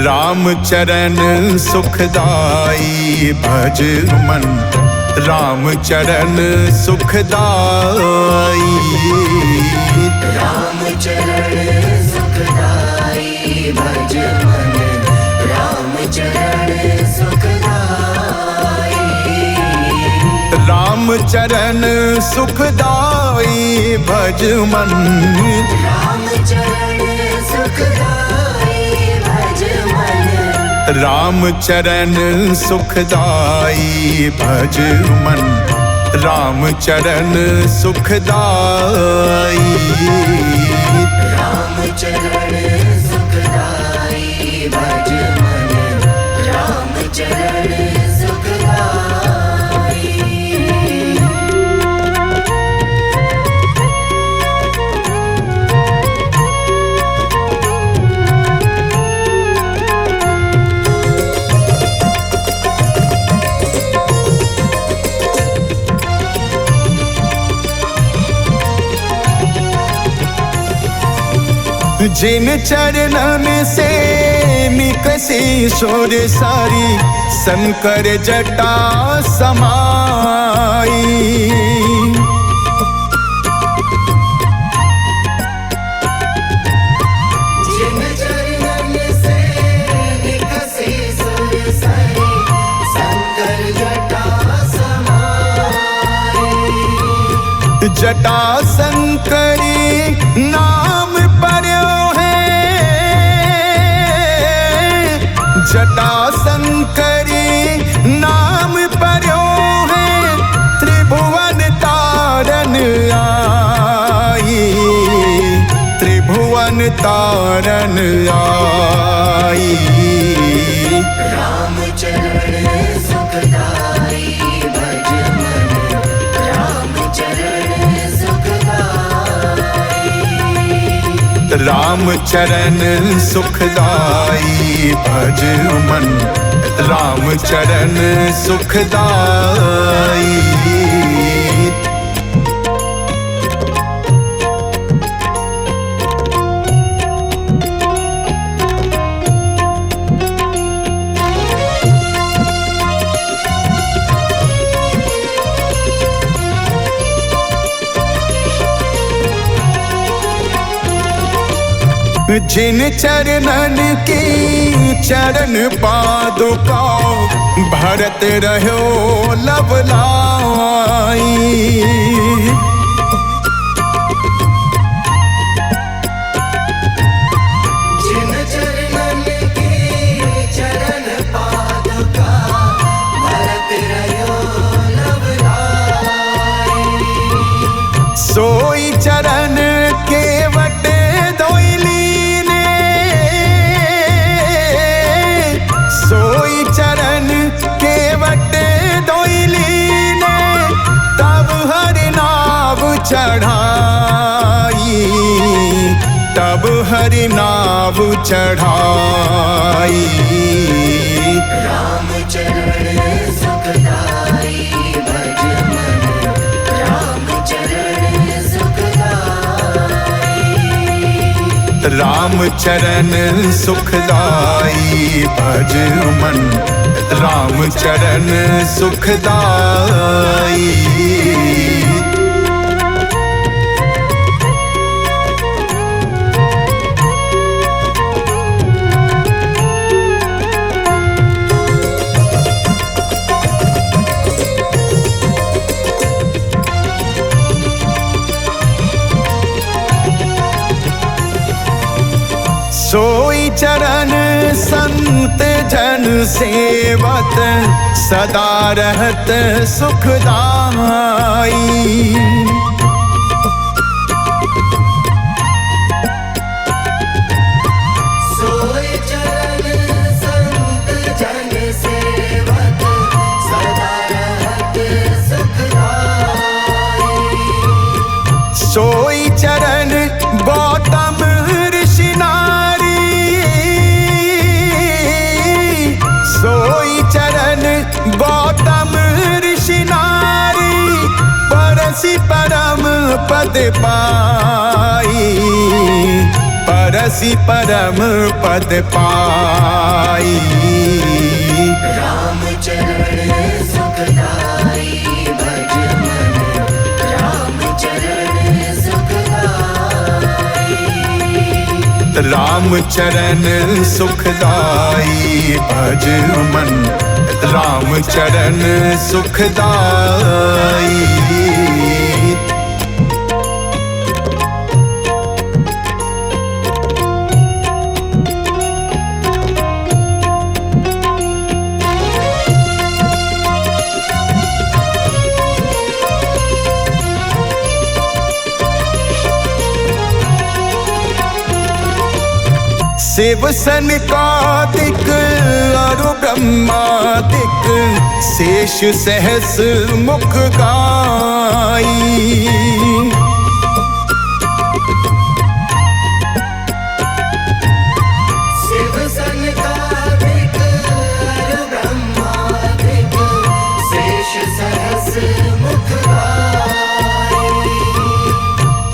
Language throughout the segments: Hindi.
राम चरण सुखदाई भज मन, राम चरण सुखदाई। राम चरण सुखदाई भज मन, राम चरण सुखदाई। राम चरण सुखदाई भज मन, राम चरण सुखदाई भज मन। राम चरण सुखदाई भज मन, राम चरण सुखदाई। राम चरण सुखदाई भज मन, राम चरण सुखदाई। जिन चरणन से निकसी सोर सारी, शंकर जटा समाई। जिन चरणन से निकसी सुर सारी, शंकर जटा समाई। जटा शंकरी नाम पर्यो है, जटा शंकरी नाम पर्यो है। त्रिभुवन तारन आई, त्रिभुवन तारन आई। राम चरण सुखदाई भज मन, राम चरण सुखदाई। राम चरण सुखदाई भज मन, राम चरण सुखदाई। जिन चरणन की चरण पादुका, भरत रहो लवलाई। जिन चरणन की चरण पादुका, भरत रहो लवलाई। सोई चरण केवट सोई चरण केवट दोइली ने, तब हरि नाव चढ़ाई, तब हरि नाव चढ़ाई। राम चरण सुखदाई भज मन, राम चरण सुखदाई। राम चरण सुखदाई भज मन, राम चरण सुखदाई। सोई चरण संत जन सेवत, सदा रहत सुखदाई। सोई चरण संत जन सेवत, सदा रहत सुखदाई। सोई चरण गौतम ऋषि नारी, सोई चरण गौतम ऋषि नारी। परसि परम पद पाई, परसी परम पद पाई। राम चरण सुखदाई भज मन, राम चरण सुखदाई। राम चरण सुखदाई भज मन, राम चरण सुखदाई। शिव सनकादिक अरु ब्रह्मादिक, शेष सहस मुख गाई। शिव सनकादिक अरु ब्रह्मादिक, शेष सहस मुख गाई।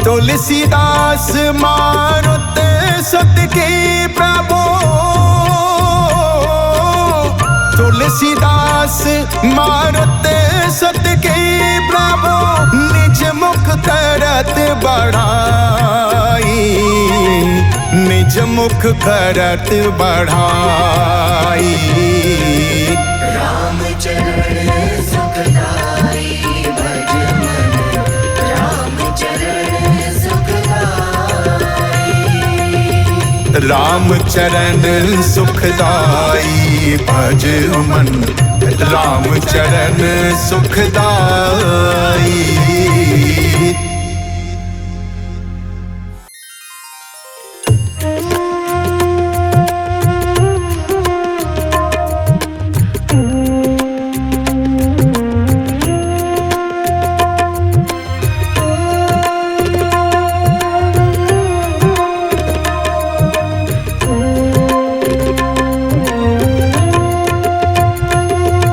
तुलसीदास मारुत सत के प्रभु, तुलसीदास मारुत सत के प्रभु, निज मुख करत बढ़ाई, निज मुख करत बढ़ाई। राम चरण सुखदाई भज मन, राम चरण सुखदाई। राम चरण सुखदाई भज मन, राम चरण सुखदाई।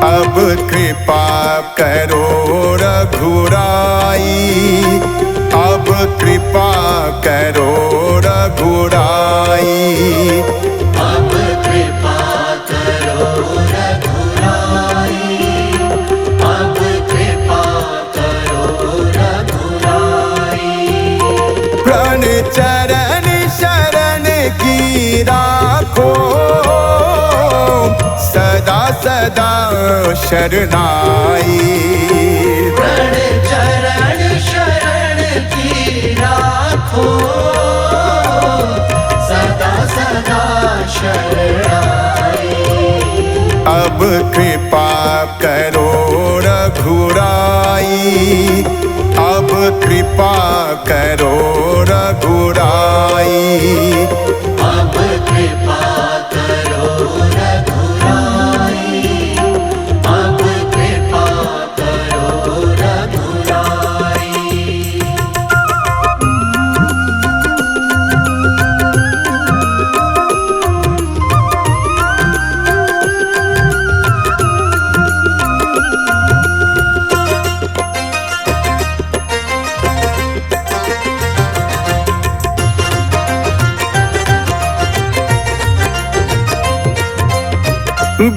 अब कृपा करो रघुराई, अब कृपा करो रघुराई। अब कृपा करो रघुराई, अब कृपा करो रघुराई। प्रण चरण शरण की राखो, सदा सदा शरणाई। प्रण चरण शरण की राखो, सदा सदा शरणाई। अब कृपा करो रघुराई, अब कृपा करो रघुराई। अब कृपा करो रघुराई, अब कृपा करो रघुराई।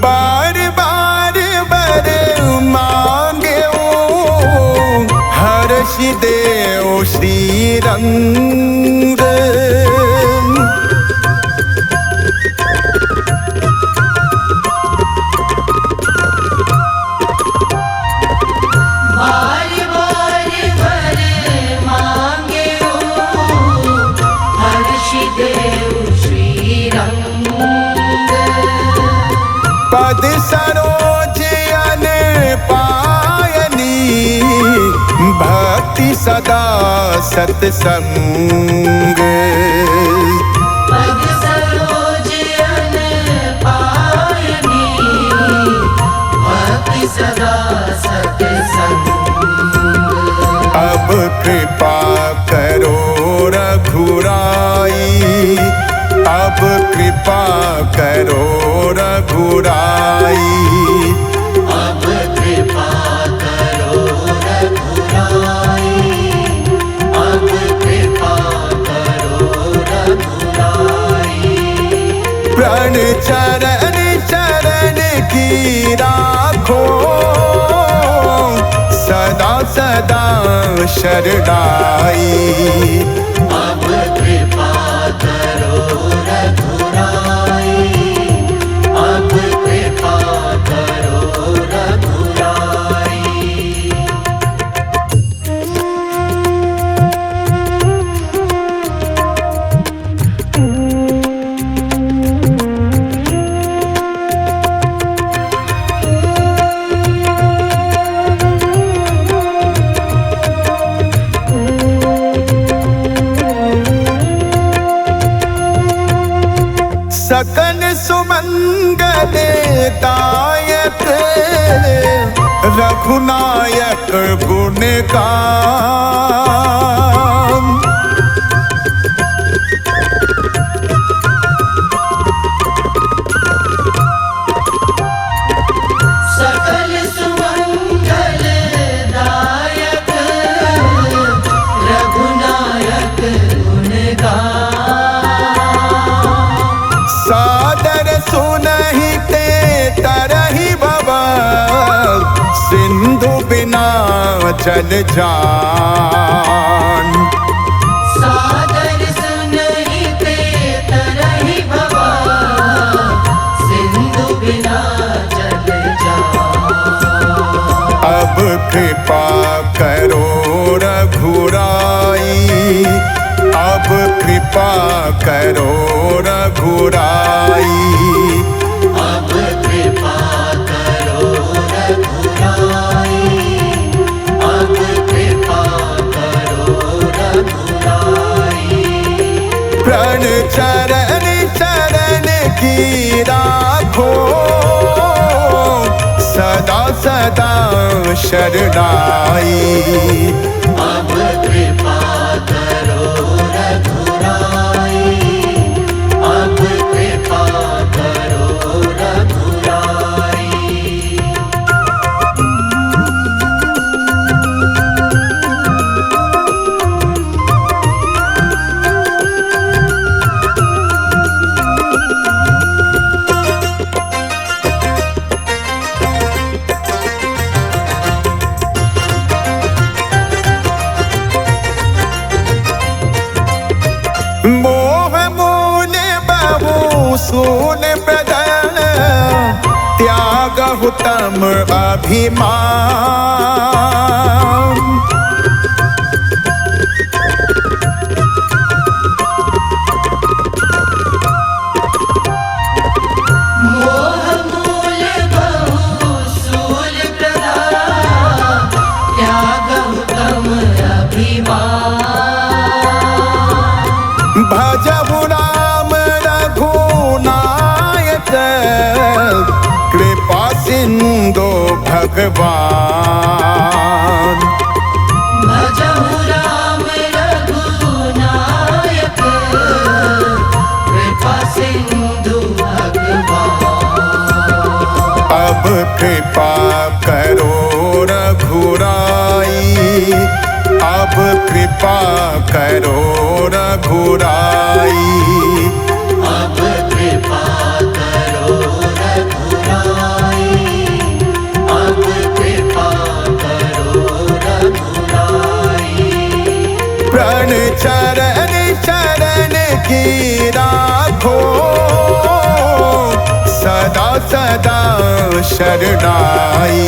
बार बार वर मांगे हर्ष देव श्री रंग। बार बार वर मांगे हर्ष देव श्री रंग। पद सरोज अन पायनी, भक्ति सदा सत्संग। पद सरोज अन पायनी, भक्ति सदा सत्संग। अब कृपा करो रघुराई, अब कृपा करो रघुराई। अब कृपा करो रघुराई, अब कृपा करो रघुराई। सदा शरणाई। अब कृपा करो रघुराई, अब कृपा करो रघुराई। सकल सुमंगल दायक रघुनायक गुण गान। सकल सुमंगल दायक रघुनायक गुण गान। सादर सुनहि ते तरहि भव सिंधु बिना जल जान। सादर सुनहि ते तरहि भव सिंधु बिना जल जान। अब कृपा करो रघुराई, अब कृपा करो रघुराई। अब कृपा करो रघुराई, अब कृपा करो रघुराई। प्रण चरण चरण की राखो सदा सदा शरणाई। अब कृपा करो रघुराई, अब कृपा करो रघुराई। मोह मूल बहु सूल प्रदन त्यागहु तम अभिमान। मोह मूल बहु सूल प्रदान त्यागहु तम अभिमान। भजहु राम रघुनायक कृपा सिंधु भगवान। भजहु राम रघुनायक कृपा सिंधु भगवान। अब कृपा करो रघुराई, अब कृपा करो रघुराई। अब कृपा करो रघुराई, अब कृपा करो रघुराई। प्रण चरण चरण की राखो सदा सदा शरणाई।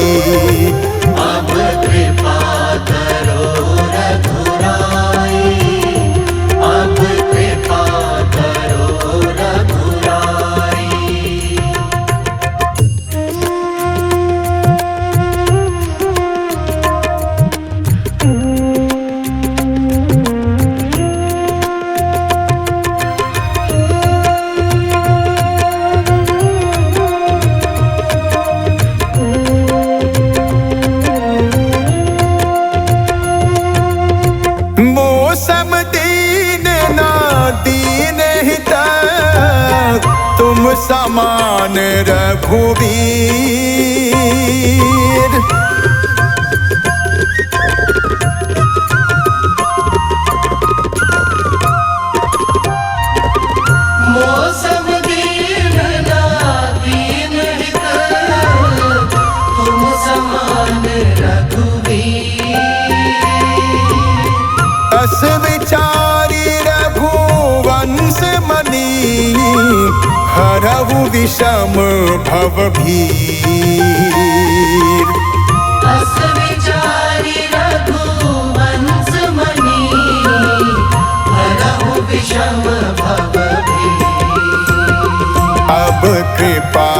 अब कृपा करो रघुराई, अब कृपा करो रघुराई। मौसम दीन ना दीन हित तुम समान रघुवीर। मौसम दीन ना दीन हित तुम समान रघुवीर। हरहु विषम भव भीर। अस विचारि रघुवंश मणि, हरहु विषम भव भीर। अब कृपा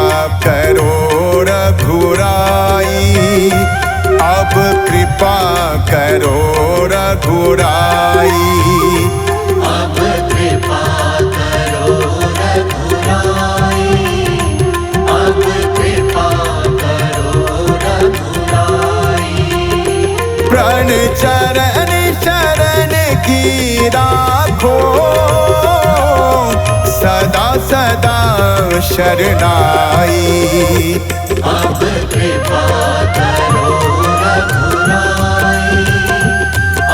करो रघुराई, अब कृपा करो रघुराई। अब कृपा करो रघुराई, अब कृपा करो रघुराई। प्रण चरण शरण की राखो, सदा सदा शरणाई। अब कृपा करो रघुराई,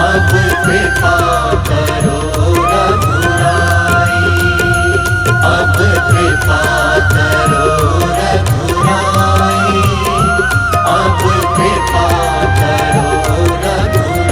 अब कृपा करो रघुराई, अब कृपा करो रघुराई, अब कृपा करो रघुराई।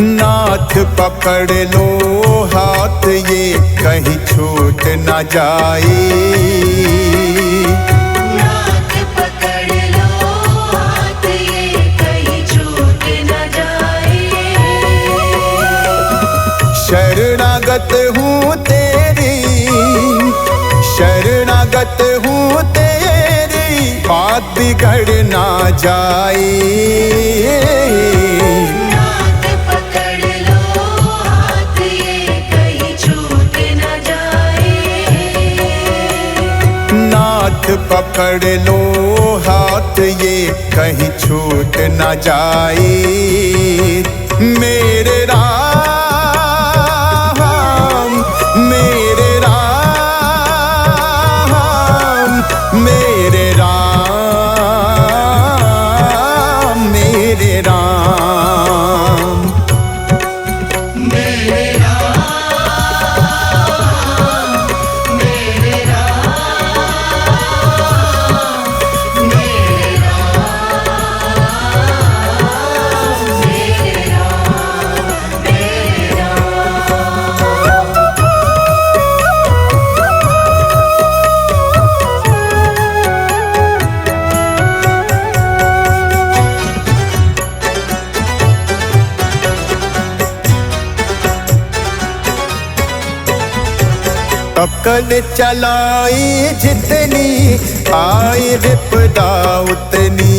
नाथ पकड़ लो हाथ, ये कहीं छूट न जाए। नाथ पकड़ लो हाथ, ये कहीं छूट न जाए। शरणागत हूँ तेरी, शरणागत हूँ तेरी, बात बिगड़ ना जाए। नाथ पकड़ लो हाथ, ये कहीं छूट न जाए। नाथ पकड़ लो हाथ, ये कहीं छूट न जाए। मेरे राम, मेरे राम, मेरे राम, मेरे राम। मेरे राम, मेरे राम, मेरे राम, मेरे राम, मेरे पकड़ चलाई जितनी, आई विपदा उतनी।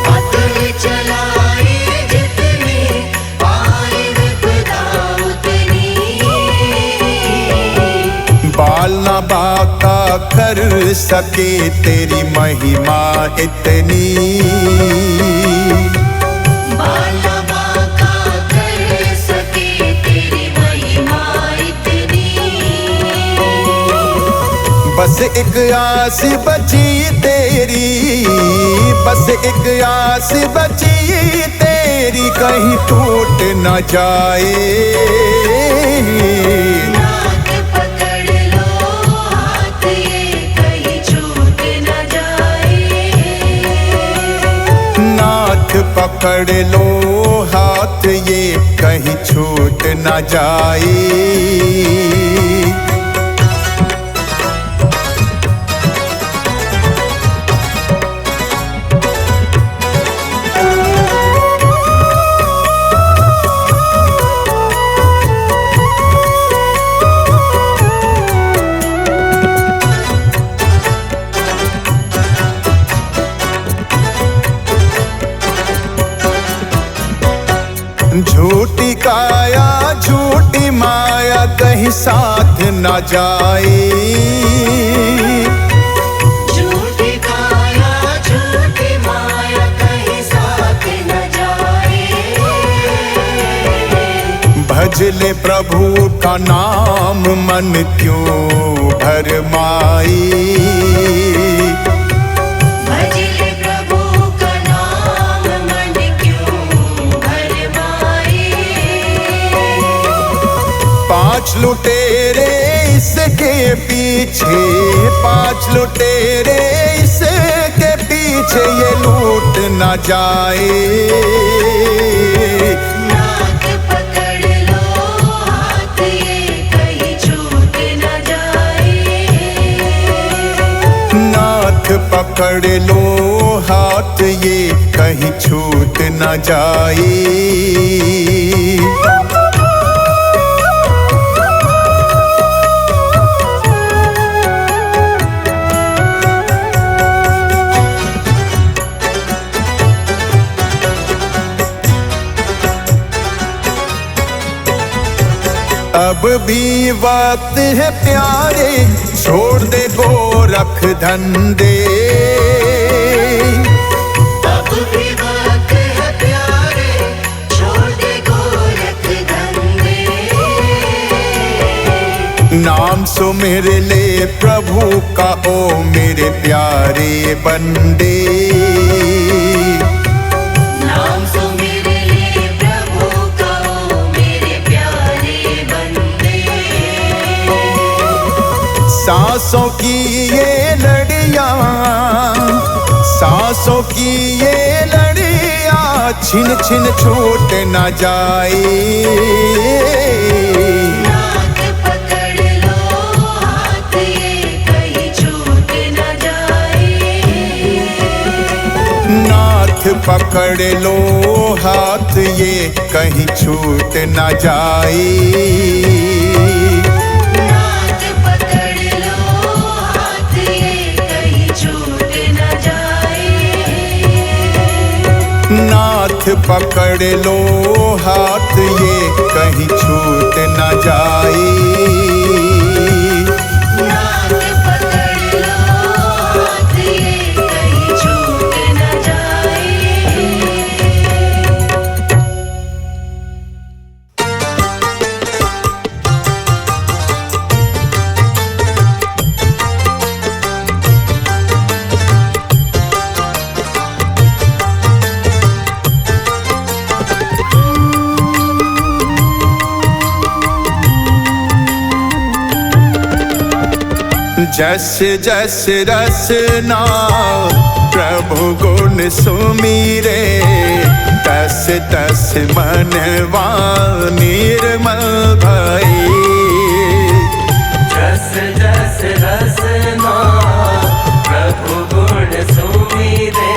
पकड़ चलाई जितनी, आई विपदा उतनी। बाल न बाका कर सके तेरी महिमा इतनी। बाला बाका कर सके तेरी महिमा इतनी। बस एक आस बची तेरी, बस एक आस बची तेरी, कहीं टूट न जाए। नाथ पकड़ लो हाथ, ये कहीं छूट न जाए। नाथ पकड़ लो हाथ, ये कहीं छूट न जाए। झूठी काया झूठी माया, कहीं साथ न जाए। झूठी काया झूठी माया, कहीं साथ न जाए। भजले प्रभु का नाम मन क्यों भरमाई। भजले प्रभु का नाम मन क्यों भरमाई। पांच लुटेरे इसके पीछे, पांच लुटेरे इसके पीछे ये लूट न जाए। नाथ पकड़ लो हाथ ये कहीं छूट न जाए। नाथ पकड़ लो हाथ ये कहीं छूट न जाए। अब भी वक्त है प्यारे, छोड़ दे गोरख धंधे। अब भी वक्त है प्यारे, छोड़ दे गोरख धंधे। नाम सुमिर ले प्रभु का ओ मेरे प्यारे बंदे। नाम सुमिर ले प्रभु का ओ मेरे प्यारे बंदे। सांसों की ये लड़ियां, सांसों की ये लड़ियां छिन छिन छूट न जाए। नाथ पकड़ लो हाथ ये कहीं छूट न जाए। नाथ पकड़ लो हाथ ये कहीं छूट न जाए। नाथ पकड़ लो हाथ ये कहीं छूट न जाए। नाथ पकड़ लो हाथ ये कहीं छूट न जाए। नाथ पकड़ लो हाथ ये कहीं छूट न जाए। जस जस रसना प्रभु गुण सुमीरे, तस तस मनवा निर्मल भई। जस जस रसना प्रभु गुण सुमिरे,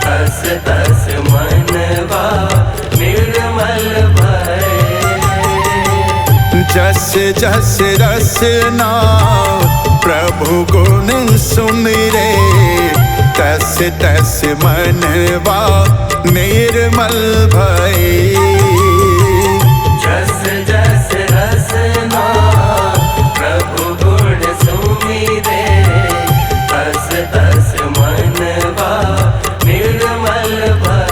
तस तस मनवा निर्मल भय। जस जस रसना प्रभु गुण सुमिरे, तस तस मनवा निर्मल भई। जस जस रसना प्रभु गुण सुमिरे, तस तस मनवा निर्मल भय।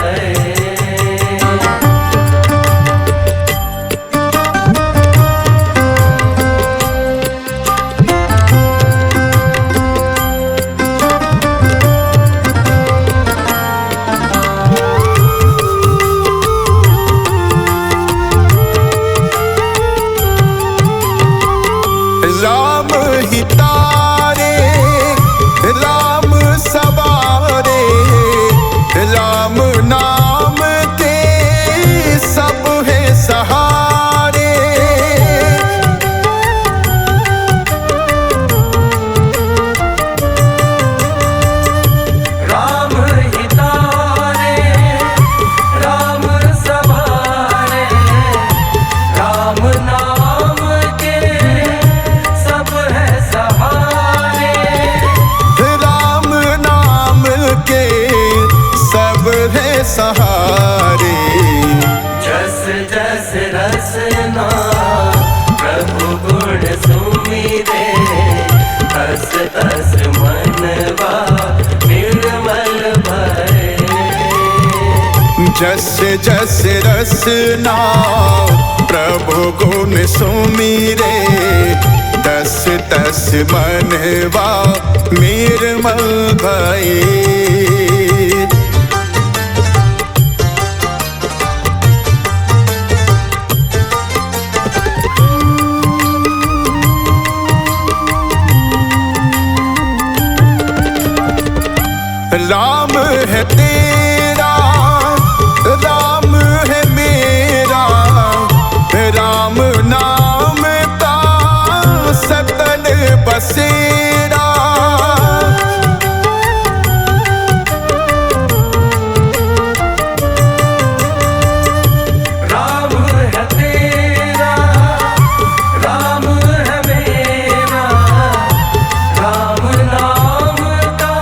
राम हितारे राम सवारे, राम नाम के सब है सहारे। राम हितारे राम सवारे, राम नाम के सब है सहारे। राम नाम के सब है सहारे। जस जस रसना प्रभु गुण सुमिरे, तस तस मनवा निर्मल भय। जस जस रसना प्रभु गुण सुमिरे तस तस मनवा निर्मल भये। राम है तेरा राम है मेरा, राम नाम का सकल बसेरा। राम है तेरा राम है मेरा, राम नाम का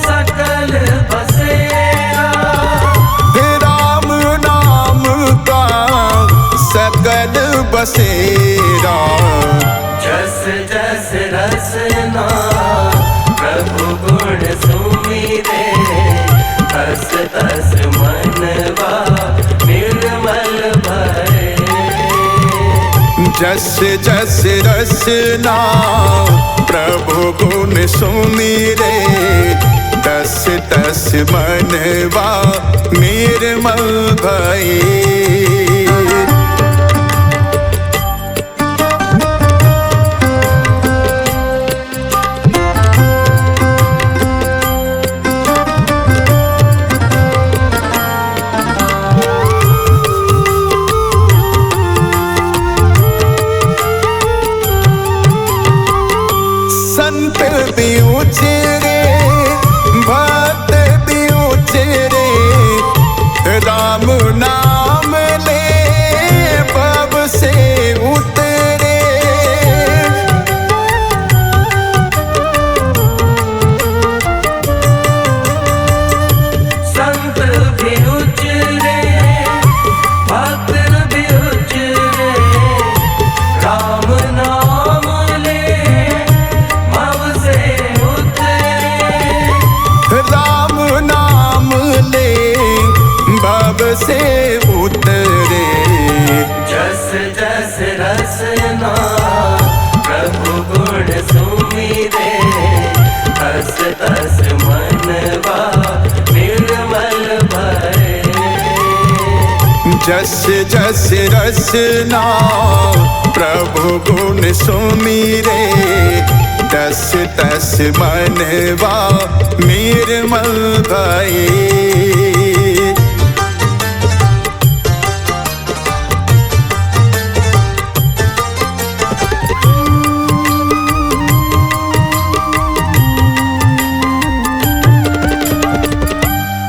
सकल बसेरा। राम नाम का सकल बसेरा। जस जस रसना प्रभु गुण सुमिरे तस तस मनवा निर्मल भये। जस जस रसना प्रभु गुण सुमिरे तस तस मनवा निर्मल भये। संत भी उचरे भक्त भी उचरे, राम नाम ले भव से उतरे। संत भी उचरे भक्त भी उचरे, राम नाम ले भव से उतरे। राम नाम ले भव से उतरे। जस जस रसना प्रभु गुण सुमिरे तस तस मनवा निर्मल भये। जस जस रसना प्रभु गुण सुमिरे तस तस मनवा निर्मल भये।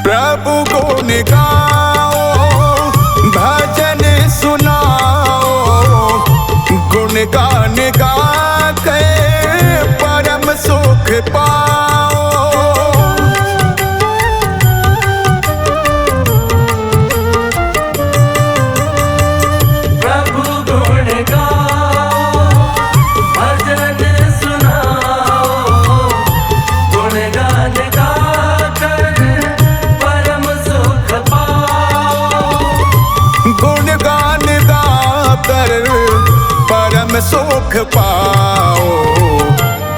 प्रभु गुण गाओ भजन सुनाओ, गुण गान गा के परम सुख पाओ। प्रभु गुण गाओ भजन सुनाओ, गुण गान गा कर परम सुख पाओ। गुण गान गा कर परम सुख पाओ।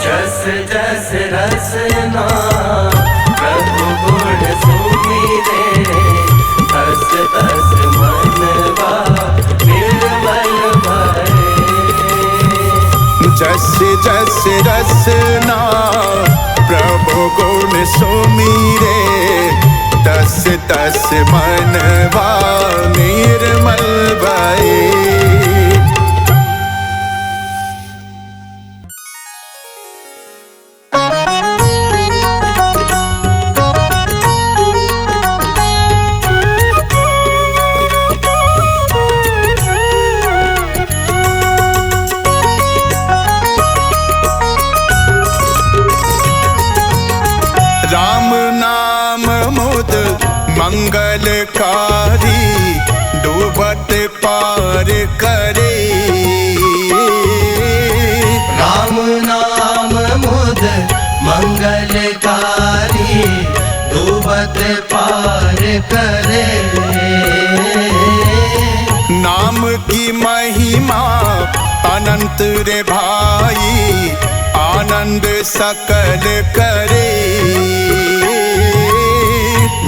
जस जस रसना प्रभु गुण सुमिरे तस तस मनवा निर्मल भये। जस जस रसना प्रभु गुण सुमिरे तस तस मनवा निर्मल भये। राम नाम मुद मंगलकारी, डूबत पार करे। राम नाम मुद मंगलकारी, डूबत पार करे। नाम की महिमा अनंत रे भाई, आनंद सकल करे।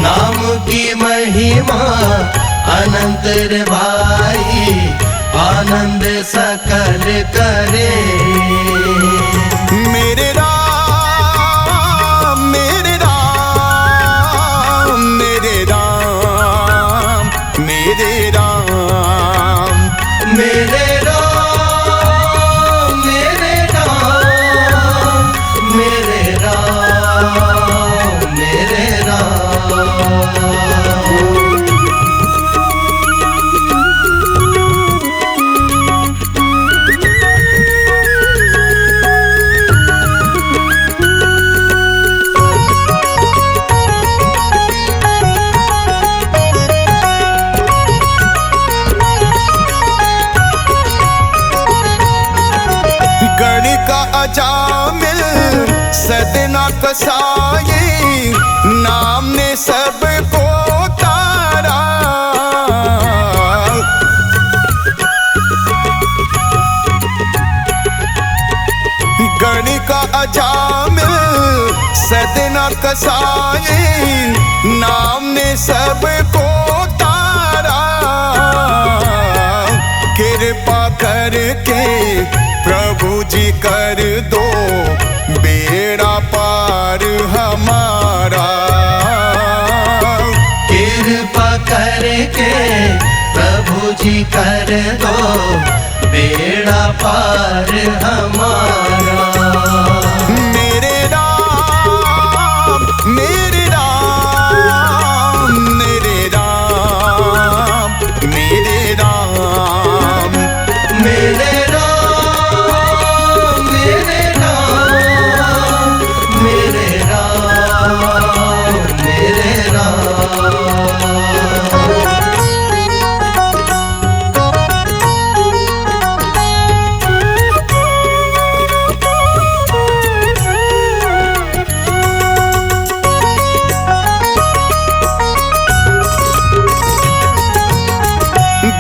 नाम की महिमा अनंत रे भाई, आनंद सकल करे। मेरे राम मेरे राम मेरे राम मेरे राम मेरे राम मेरे राम मेरे राम मेरे राम। गण का अजामिल सदना कसाई, नाम ने सबको तारा। गण का अजामिल सदना कसाई, नाम ने सबको तारा। कृपा करके प्रभु जी कर दो बेड़ा पार हमारा। कृपा करके प्रभु जी कर दो बेड़ा पार हमारा। मेरे राम मेरे राम मेरे राम मेरे राम मेरे राम मेरे राम मेरे राम मेरे राम।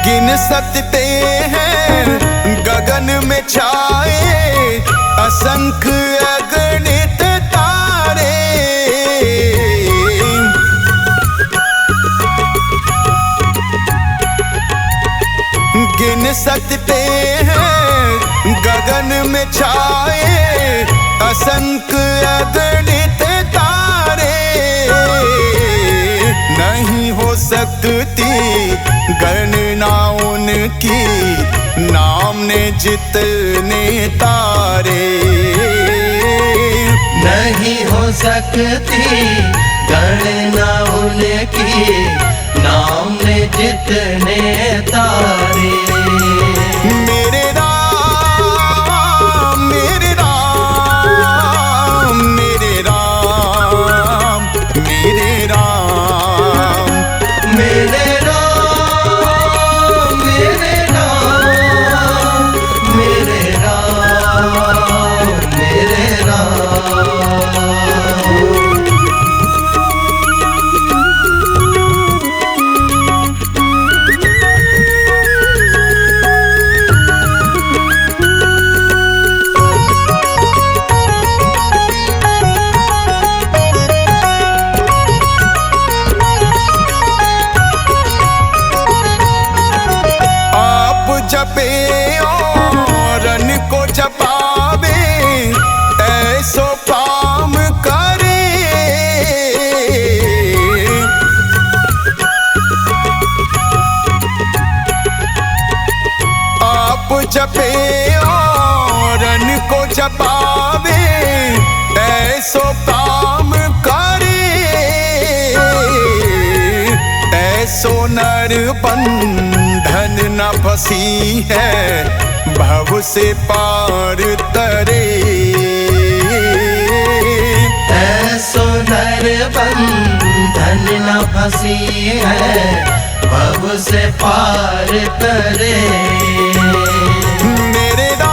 गिन सकते हैं गगन में छाए, असंख्य अगणित तारे। गिन सकते हैं गगन में छाए, असंख्य अगणित तारे। नहीं हो सकती गणना उनकी, नाम ने जितने तारे। नहीं हो सकती गणना उनकी, नाम ने जितने तारे। मेरे राम मेरे राम मेरे राम मेरे राम मेरे राम मेरे राम मेरे राम मेरे राम। जपे और अन को जपावे, ऐसो काम करे। आप जपे और अन को जपावे, ऐसो काम करे। ऐसो नर बंधन न फंसी है, भव से पार तरे। ऐसो नर बंधन न फंसी है, भव से पार तरे। मेरे राम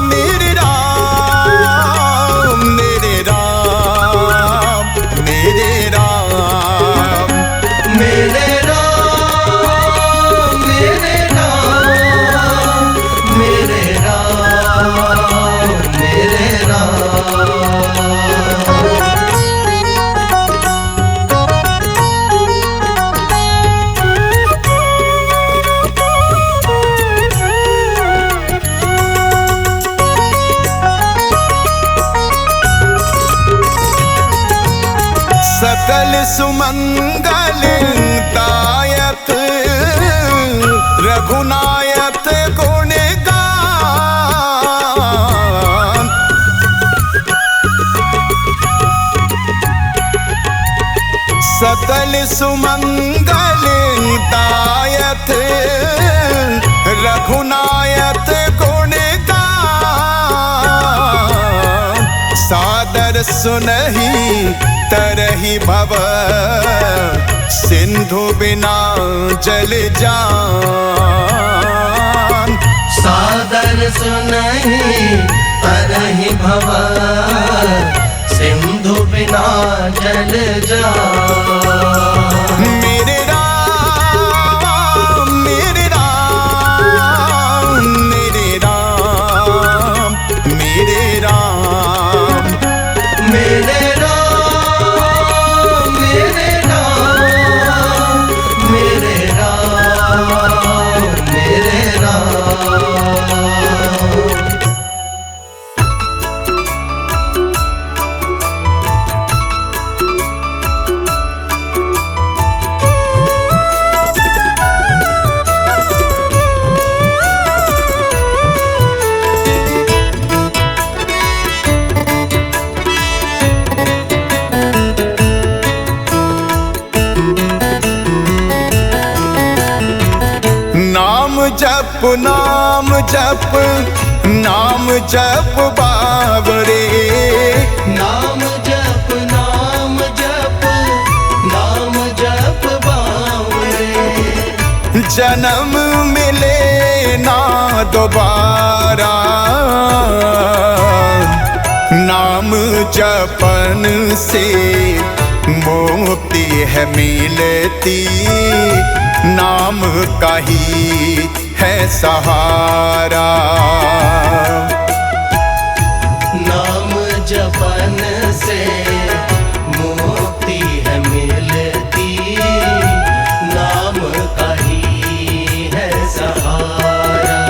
मेरे राम मेरे राम मेरे राम मेरे राम सुमंगल दायक रघुनायक गुण गान। सकल सुमंगल दायक रघुनायक गुण गान। सादर सुनहि तरहि भव सिंधु बिना जल जान। सादर सुनहि तरहि भव सिंधु बिना जल जान। मेरे राम मेरे राम मेरे राम मेरे राम मेरे राम मेरे राम मेरे राम मेरे राम। नाम जप नाम जप बावरे। नाम जप नाम जप नाम जप बावरे। जन्म मिले ना दोबारा नाम जपन से मुक्ति है मिलती। नाम का ही है सहारा। नाम जपन से मुक्ति है मिलती। नाम का ही है सहारा।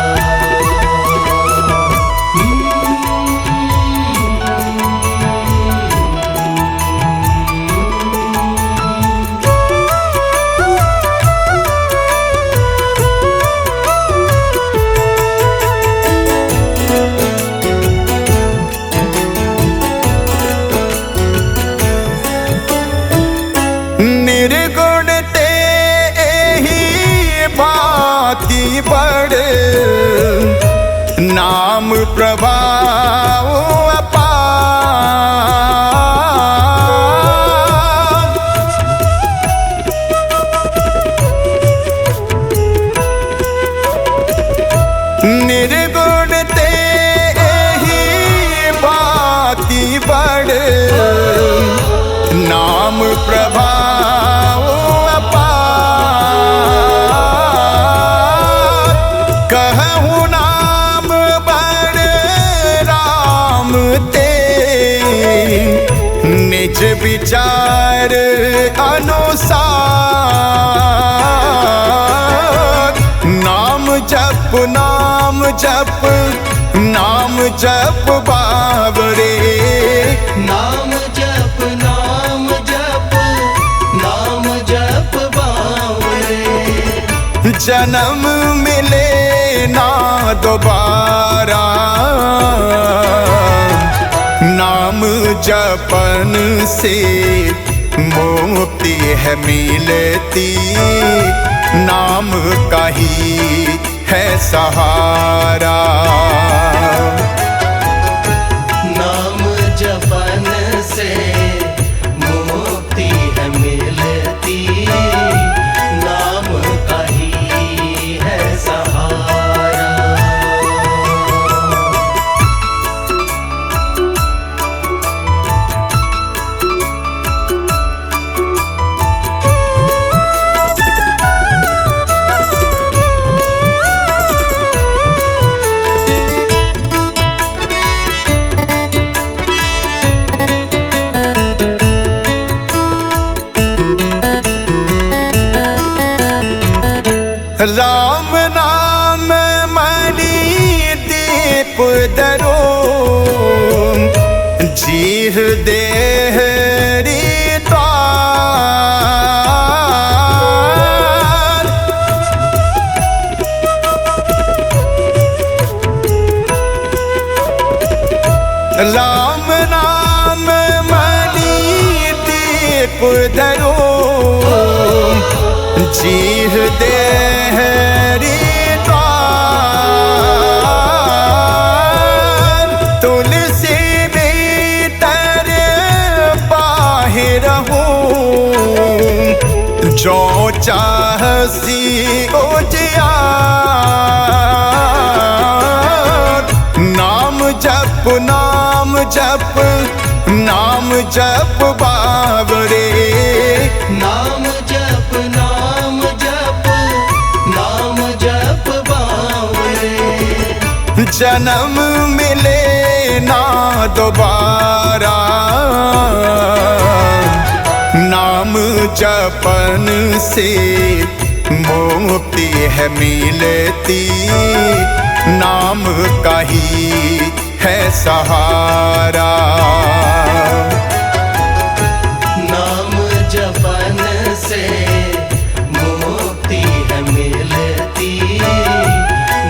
निर्गुण ते ही भांति बड़ नाम प्रभाव अपार। निर्गुण ते ही भांति बड़ नाम प्रभाव अपार। कहूँ नाम बड़ राम ते निज विचार अनुसार। नाम जप नाम जप नाम जप बावरे। नाम जप नाम जप नाम जप बावरे। जन्म मिले ना दोबारा नाम जपन से मुक्ति है मिलती। नाम का ही है सहारा। नाम जपन से मुक्ति है मिलती। नाम का ही है सहारा। राम नाम मणि दीप दरो जीह देहरी द्वार। दीप धरो जीह दे द्वार तुलसी भीतर बाहिर हूँ जो चाहसी उजियार नाम जप नाम जप नाम जप बाबरे नाम जप नाम जप नाम जप बावरे जन्म मिले ना दोबारा नाम जपन से मुक्ति है मिलती नाम का ही है सहारा नाम जपन से मुक्ति है मिलती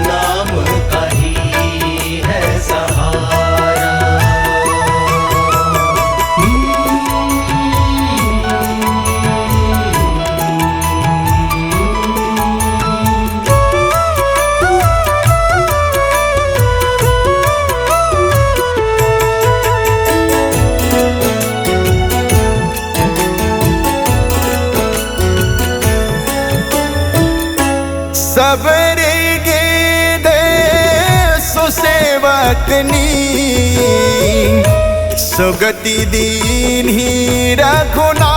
नाम का ही है सहारा सबरे गेदे सुसेवकनी सुगति दीन ही रघुनाथ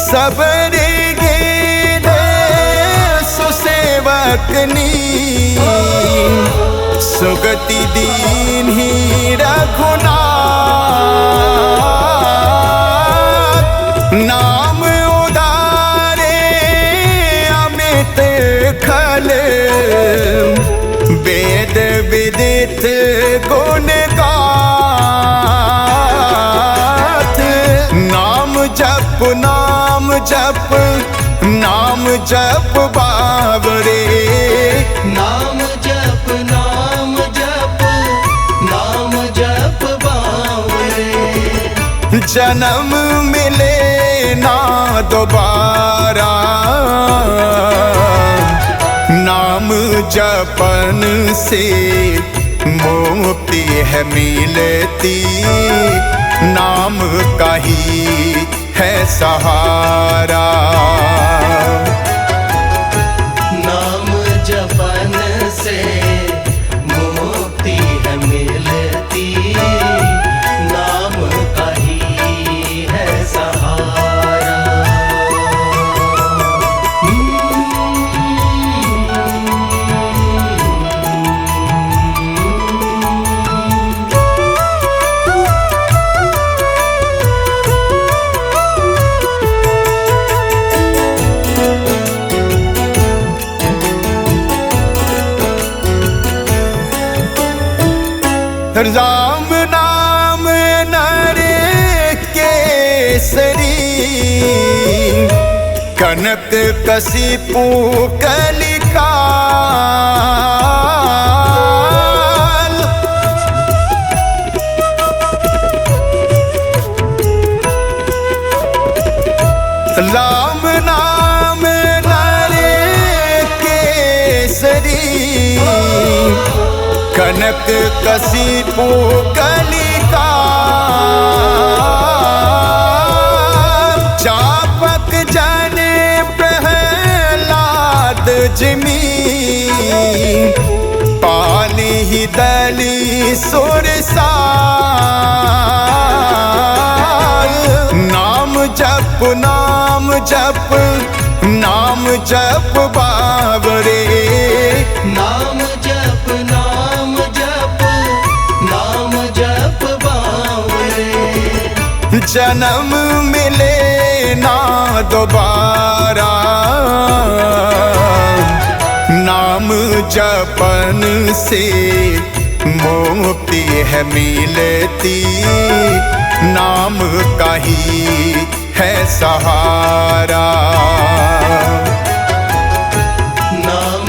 सबरे गेदे सुसेवकनी सुगति दीन ही रघुनाथ नाम उदारे अमित खल वेद विदित गुण गाथ नाम जप नाम जप नाम जप बाबरे नाम जप नाम जप नाम जप बावरे जन्म मिले ना दोबारा नाम जपन से मुक्ति है मिलती नाम का ही है सहारा नाम जपन से मुक्ति है मिलती नाम का ही है सहारा राम नाम नर केसरी कनक कशिपु कलिकाल राम नाम नर केसरी कनक कशिपु कलिकाल चापक जन प्रहलाद जिमी पाली ही दली सुरसाल नाम जप नाम जप नाम जप बाबरे नाम जप नाम जप नाम जप बावरे जन्म मिले ना दोबारा नाम जपन से मुक्ति है मिलती नाम का ही है सहारा नाम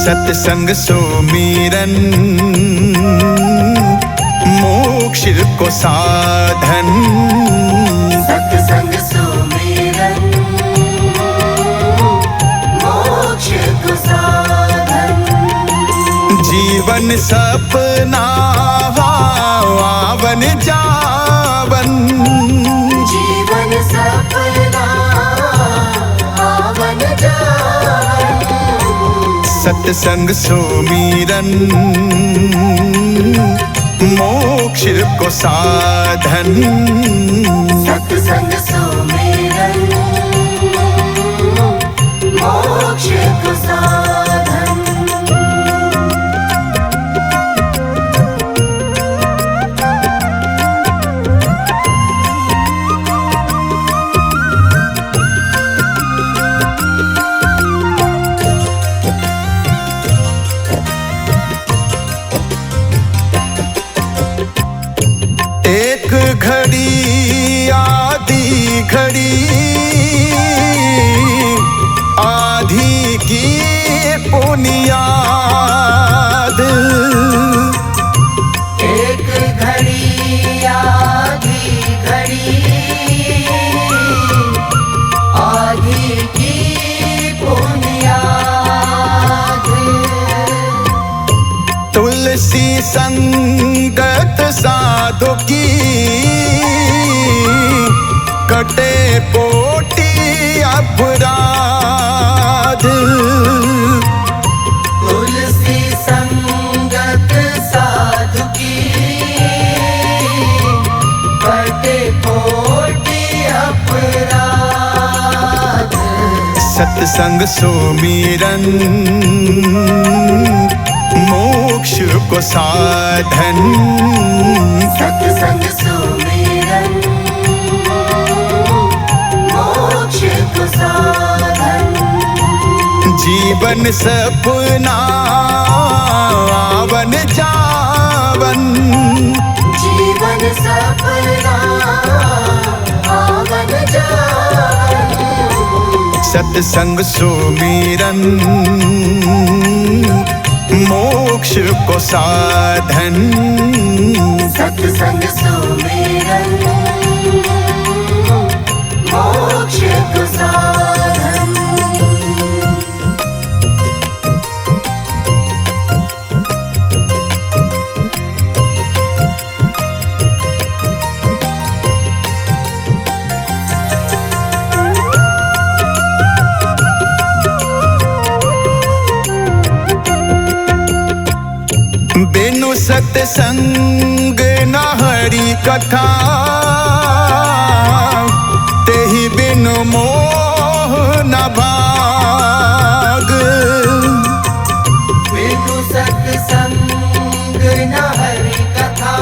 सत्संग सुमिरन मोक्ष को साधन। सत्संग सुमिरन मोक्ष को साधन। जीवन सपना आवन जावन। जीवन सपना आवन जावन। सत्संग सुमिरन मोक्ष को साधन। सत्संग सुमिरन मोक्ष को साधन। एक घड़ी आधी घड़ी आधी की बुनियाद। एक घड़ी आधी घड़ी आधी की बुनियाद। तुलसी संगत साधु की कटे पोटी अपराध। तुलसी संगत साधु की कटे कोटि अपराध। सत्संग सुमिरन मोक्ष को साधन। सत्संग सुमिरन मोक्ष को साधन। जीवन सपना आवन जावन। जीवन सपना आवन जावन। सत्संग सुमिरन मोक्ष को साधन। सत्संग सुमिरन मोक्ष को साधन। बिनु सत्संग न हरि कथा तेहि बिनु मोह न भाग। बिनु सत्संग न हरि कथा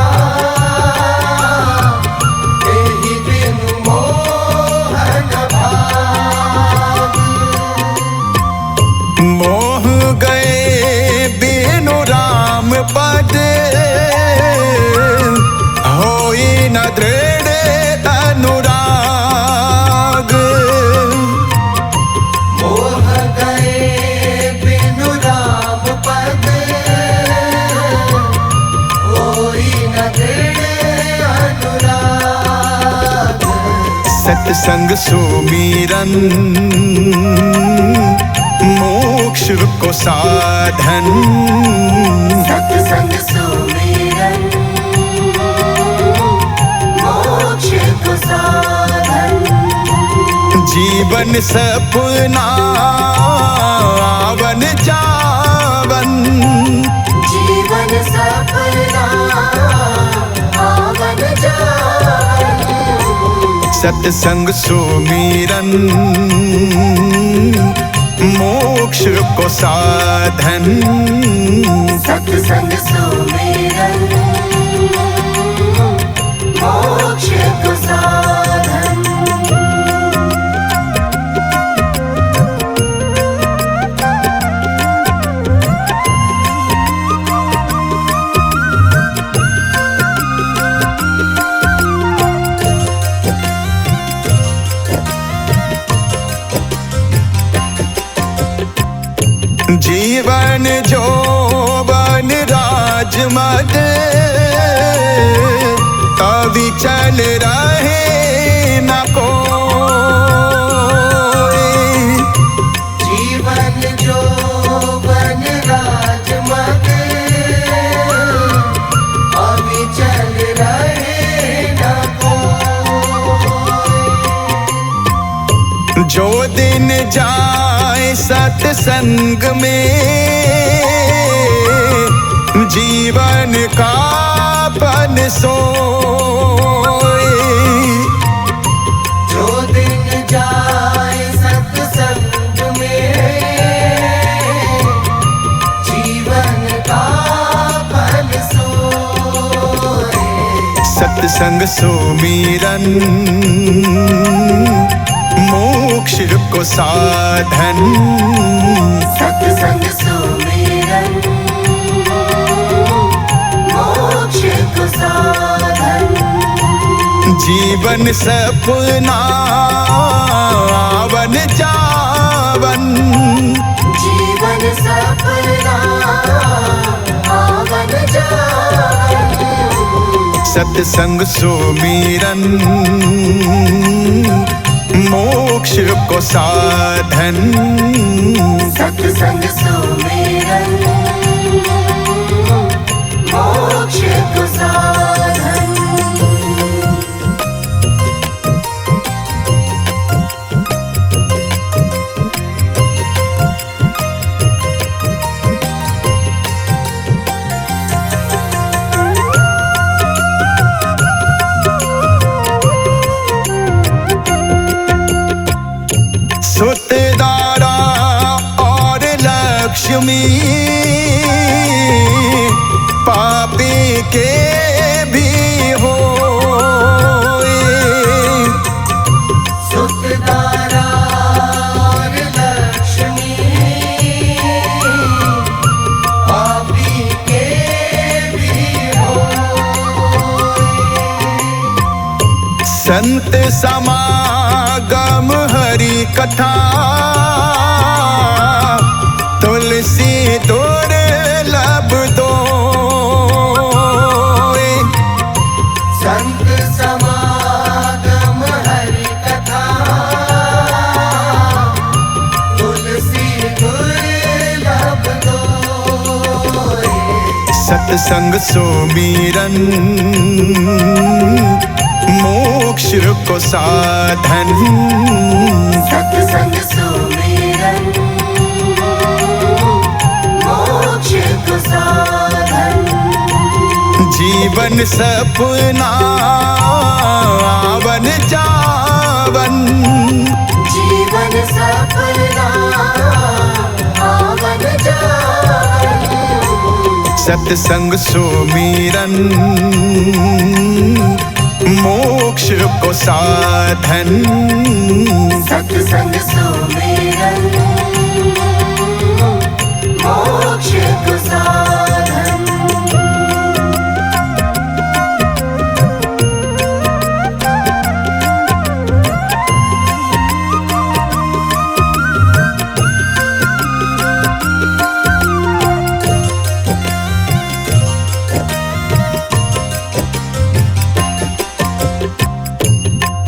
तेहि बिनु मोह न भाग। मोह गए बिनु राम पद होई न दृढ़ अनुराग। मोह गए बिनु राम पद होई न दृढ़ अनुराग। सत्संग सुमिरन मोक्ष को साधन। सत्संग सुमिरन मोक्ष को साधन। जीवन सपना आवन जावन। जीवन सपना आवन जावन। सत्संग सुमिरन मोक्ष को साधन। सत्संग सुमिरन मोक्ष को साधन। जीवन जोवन राजमद अविचल रहे न कोई। जीवन जोवन राजमद अविचल रहे न कोई। जो दिन जाए सत्संग में जीवन का पन सोए। जो दिन जाए सत्संग में जीवन का फल सोए। सत्संग सुमिरन मोक्ष को साधन। सत्संग सुमिरन मोक्ष को साधन। जीवन सपना वन जावन। जीवन सपना आवन जावन। सत्संग सुमिरन मोक्ष को साधन। सत्संग सुमिरन मोक्ष को साधन। सुतदारा और लक्ष्मी पापी के भी होए। सुतदारा और लक्ष्मी पापी के भी होए। संत समागम हरि कथा तुलसी दुर्लभ दोए। संत समागम हरि कथा तुलसी दुर्लभ दोए। सत्संग सुमिरन मोक्ष को साधन। सत्संग सुमिरन मोक्ष को साधन। जीवन सपना वन जावन। जीवन सपना आवन जावन। सत्संग सुमिरन मोक्ष को साधन। सत्संग सुमिरन मोक्ष को साधन।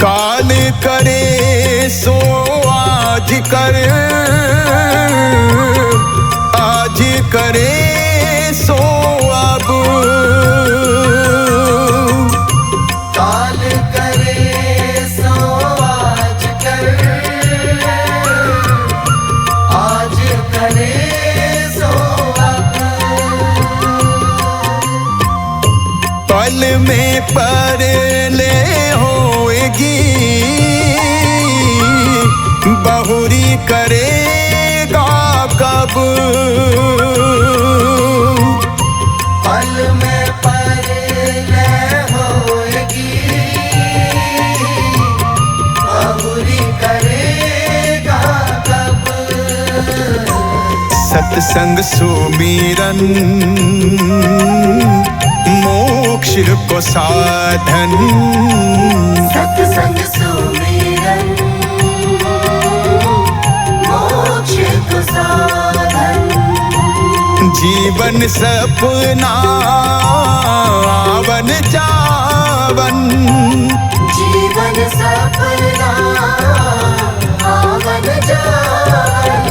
काल करे सो आज कर। आज करे सो अब। काल करे सो आज कर। आज करे सो अब। पल में पर ले होएगी बहुरी करेगा कब। पल में पर ले होएगी बहुरी करेगा कब। सत्संग सुमिरन मोक्ष को साधन। सत्संग सुमिरन मोक्ष को साधन। जीवन सपना आवन जावन, जीवन सपना आवन जावन।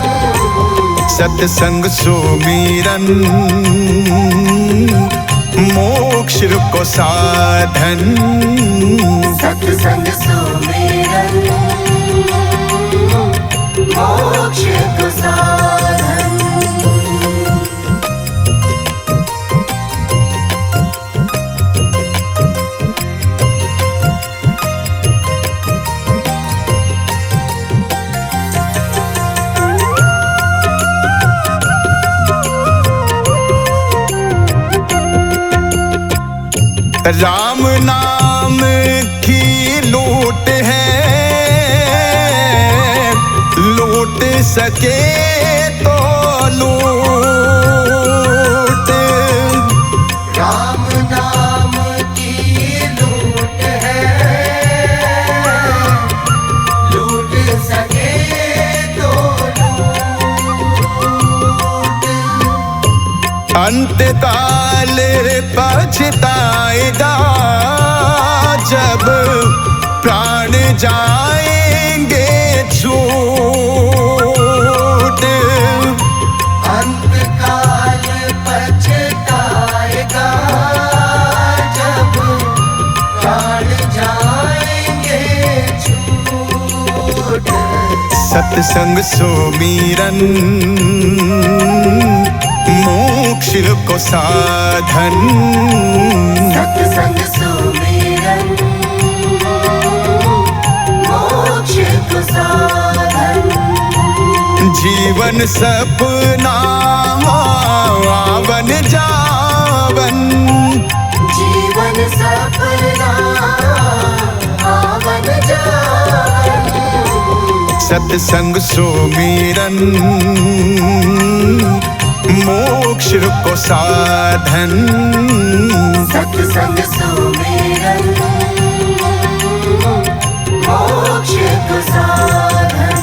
सत्संग सुमिरन मोक्ष को साधन, सत्संग सुमिरन मोक्ष को साधन। राम नाम की लूट है, लूट सके तो लूट। राम नाम की लूट है, लूट सके तो लूट। अंतकाल पछताएगा जब प्राण जाएंगे छूट। अंतकाल पछताएगा जब प्राण जाएंगे छूट। सत्संग सुमिरन मोक्ष को साधन, सत्संग सुमिरन मोक्ष को साधन। जीवन सपना आवन जावन, जीवन सपना आवन जावन। सत्संग सुमिरन मोक्ष को साधन, सत्संग सुमिरन मोक्ष को साधन।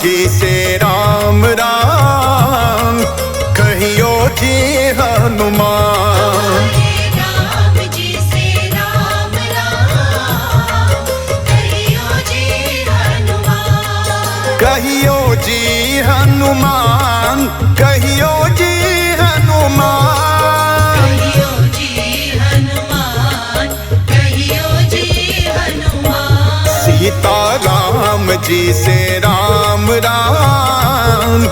जी से राम राम कहियो जी हनुमान। राम जी से राम राम कहियो जी हनुमान। कहियो जी हनुमान, कहियो जी हनुमान। कहियो जी हनुमान, कहियो जी हनुमान। सीता राम जी से राम राम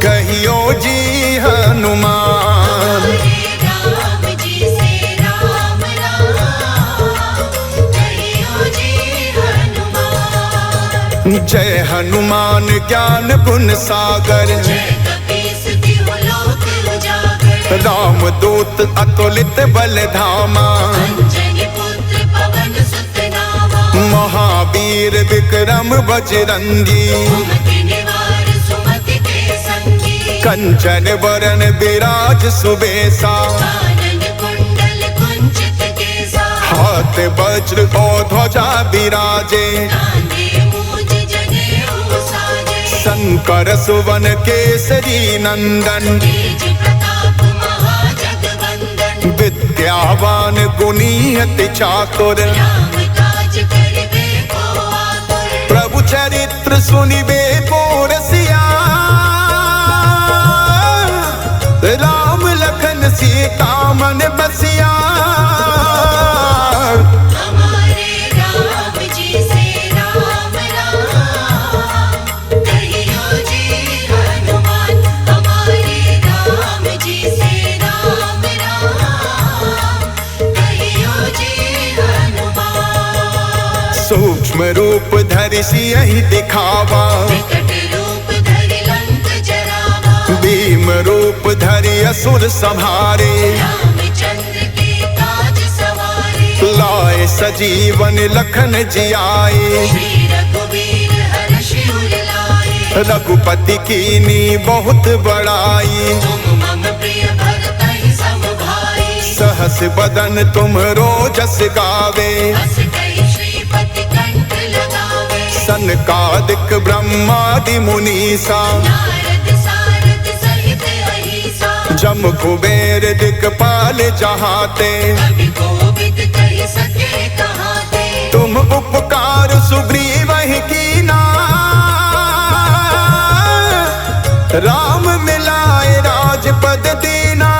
कहियो जी हनुमान। राम जी से राम राम कहियो जी हनुमान। जय हनुमान ज्ञान गुण सागर, जय कपीस तिहु लोक उजागर। राम दूत अतुलित बल धामा, अंजनी पुत्र पवन सुत नामा। महावीर विक्रम बजरंगी, सुमति निवार सुमति के संगी। कंचन वरन विराज सुबेसा, कानन कुंडल कुंचित केसा। हाथ वज्र और ध्वजा विराजे, कांधे मूंज जनेऊ साजे। शंकर सुवन केसरी नंदन, तेज प्रताप महाजगवंदन। विद्यावान गुणी अति चातुर, राम काज करिबे को आतुर। प्रभु चरित्र सुनिबे को रसिया, राम लखन सीता मन बसिया। हमारे राम जी से राम राम कहियो जी हनुमान। हमारे राम जी से राम राम सूक्ष्म रूप धरि सियहि दिखावा, विकट रूप धरि लंक जरावा, भीम रूप धरि असुर संहारे, रामचंद्र के काज सवारे, लाए सजीवन लखन जियाए, श्री रघुवीर हर्ष उर लाए, रघुपति कीनी बहुत बड़ाई, तुम मम प्रिय भरतहि सम भाई, सहस बदन तुमरो जस गावे, हस कहि श्रीपति कंठ लगावे, सनकादिक ब्रह्मादि मुनीसा, नारद सारद सहित अहिसा, जम कुबेर दिक्पाल जहाते, कवि कोविद कहि सके कहाते, तुम उपकार सुग्रीवहि कीना, राम मिलाए राजपद दीना।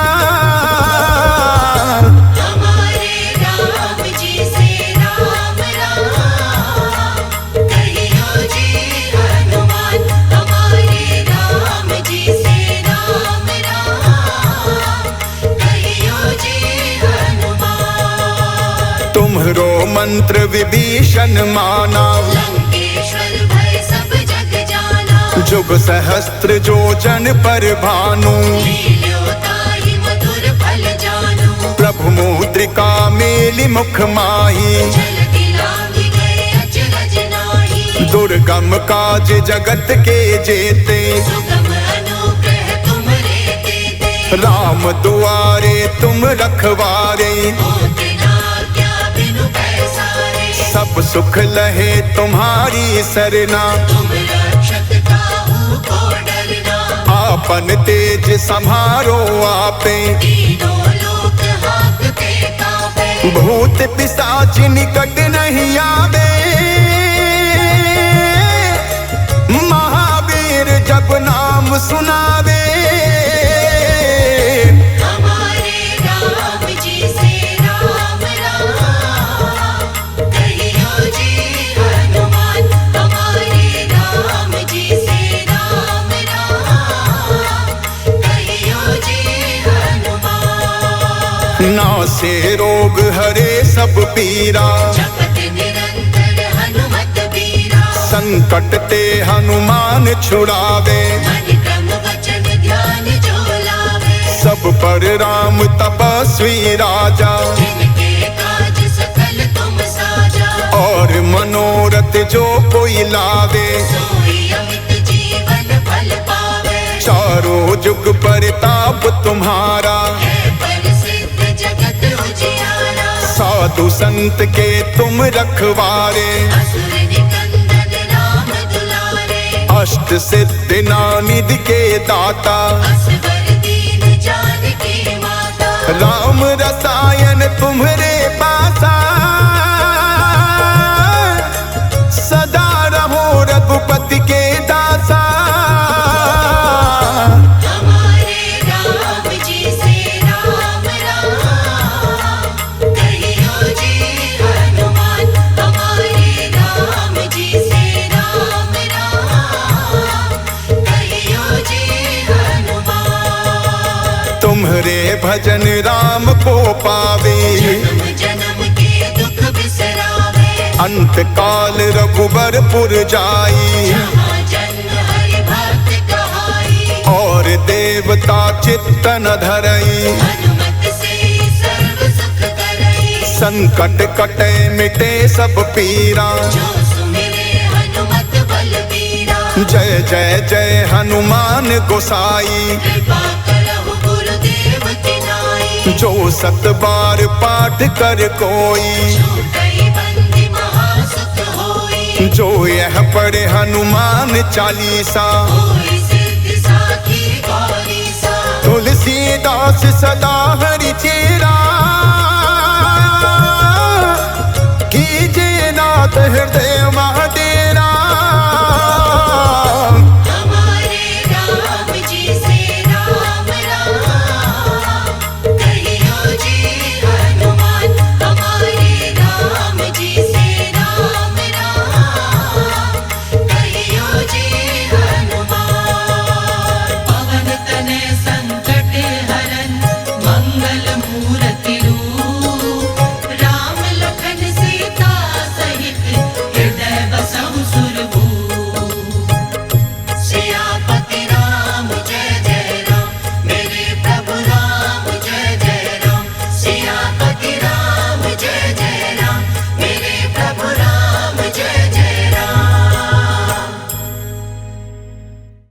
हमारे राम जी से राम राम, कहियो जी हनुमान, हमारे राम जी से राम राम, कहियो जी हनुमान। तुम्हरो मंत्र विभीषण माना, लंकेश्वर भय सब जग जाना, जुग सहस्त्र जो जन पर भानु, लील्यो ताहि मधुर फल जानू, प्रभु मुद्रिका मेलि मुख माही, जलति लांघि गए अचरज नाहि, दुर्गम काज जगत के जेते, सुगम अनुग्रह तुम्हरे तेते, राम दुआरे तुम रखवारे, होत न आज्ञा बिनु पैसारे, सब सुख लहे तुम्हारी सरना, तुम रक्षक काहू को डरना, आपन तेज संहारो आपे, तीनों लोक हांकते कांपे, भूत पिशाच निकट नहीं आवे, महावीर जब नाम सुनावे। हमारे राम जी से राम राम, कहियो जी हनुमान, हमारे राम जी से राम राम, कहियो जी हनुमान। नासे रोग हरे सब पीरा, जपत निरंतर हनुमत बीरा, संकट ते हनुमान छुड़ावे, मन क्रम वचन ध्यान जो लावे, सब पर राम तपस्वी राजा, जिनके काज सकल तुम साजा, और मनोरथ जो कोई लावे, सोई अमित जीवन फल पावे, चारों जुग परताप तुम्हारा, है प्रसिद्ध जगत उजियारा, साधु संत के तुम रखवारे, असुर निकंदन राम दुलारे, अष्ट सिद्धि निधि के दाता, असवर दीन जानकी माता, राम रसायन तुम्हरे पासा, सदा रहो रघुपति के दासा। हमारे राम जी से राम राम, कहियो जी हनुमान, हमारे राम जी से राम राम, कहियो जी हनुमान। तुम्हरे भजन राम को पावे, जन्म जन्म के दुख बिसरावे, अंत काल रघुबरपुर जाई, जहाँ जन्म हरि भक्त कहाई, और देवता चित्तन धरई, हनुमत से सर्व सुख करई, संकट कटे मिटे सब पीरा, जो सुमिरे हनुमत बलबीरा, जय जय जय हनुमान गोसाई, कृपा करहु गुरुदेव की नाई, जो सत बार पाठ कर कोई, छूटई बंदी महासुख होई, जो यह पढ़े हनुमान चालीसा, होई सिद्धि साखी गौरी सा, तुलसीदास सदा हरि चेरा।